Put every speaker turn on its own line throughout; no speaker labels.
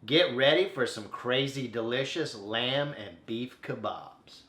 Get ready for some crazy delicious lamb and beef kebabs.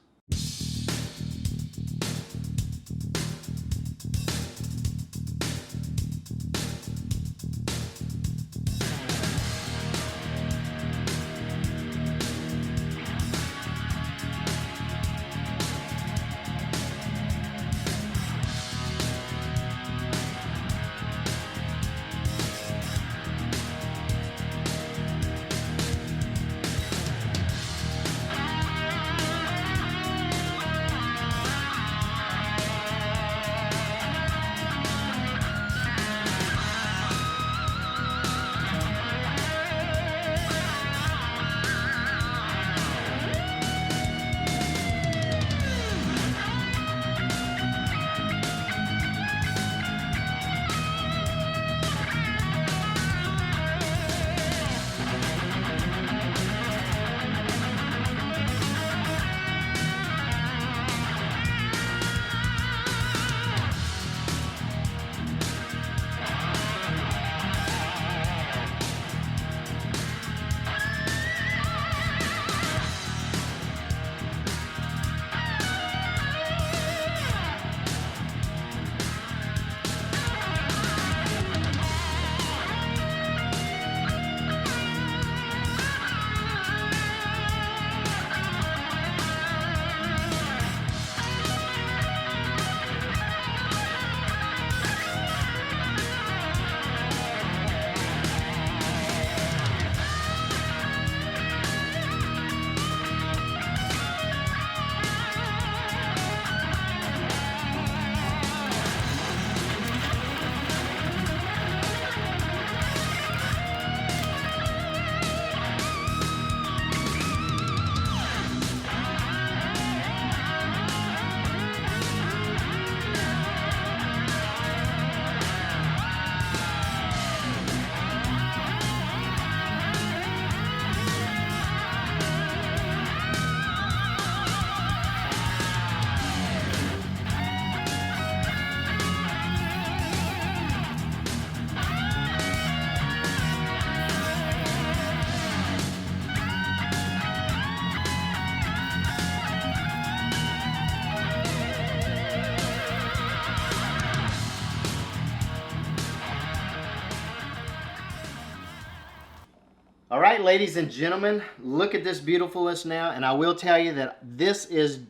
All right, ladies and gentlemen, look at this beautifulness now. And I will tell you that this is,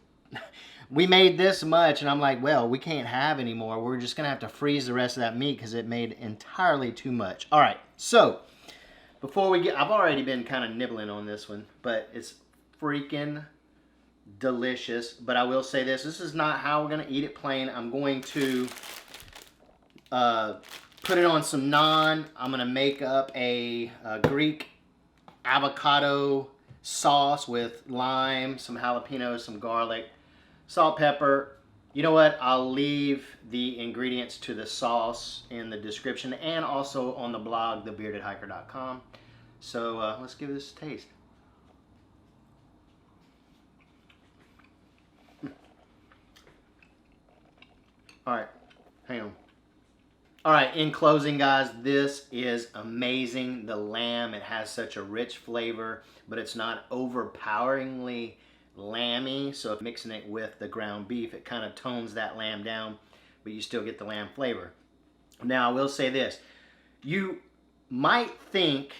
we made this much and I'm like, well, we can't have any more. We're just gonna have to freeze the rest of that meat because it made entirely too much. All right, so before we get, I've already been kind of nibbling on this one, but it's freaking delicious. But I will say this is not how we're gonna eat it plain. I'm going to put it on some naan. I'm gonna make up a Greek avocado sauce with lime, some jalapenos, some garlic, salt, pepper. You know what? I'll leave the ingredients to the sauce in the description and also on the blog, thebeardedhiker.com. So let's give this a taste. All right, hang on. All right, in closing, guys, this is amazing. The lamb, it has such a rich flavor, but it's not overpoweringly lamby. So if mixing it with the ground beef, it kind of tones that lamb down, but you still get the lamb flavor. Now, I will say this. You might think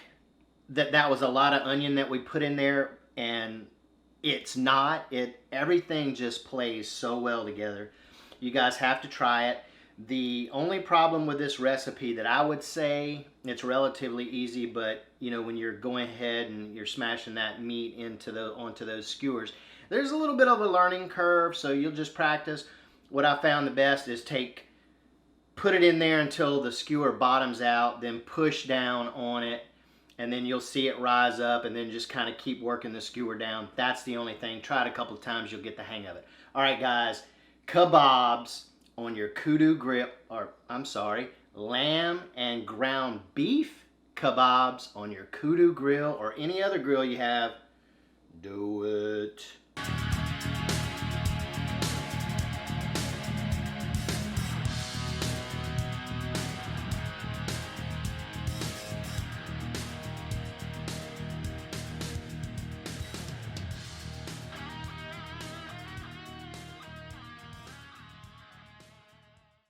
that that was a lot of onion that we put in there, and it's not. Everything just plays so well together. You guys have to try it. The only problem with this recipe that I would say, it's relatively easy, but you know, when you're going ahead and you're smashing that meat onto those skewers, there's a little bit of a learning curve, so you'll just practice. What I found the best is put it in there until the skewer bottoms out, then push down on it, and then you'll see it rise up, and then just kind of keep working the skewer down. That's the only thing. Try it a couple of times, you'll get the hang of it. All right, guys, kebabs on your KUDU grill, or I'm sorry, lamb and ground beef kebabs on your KUDU grill or any other grill you have. Do it.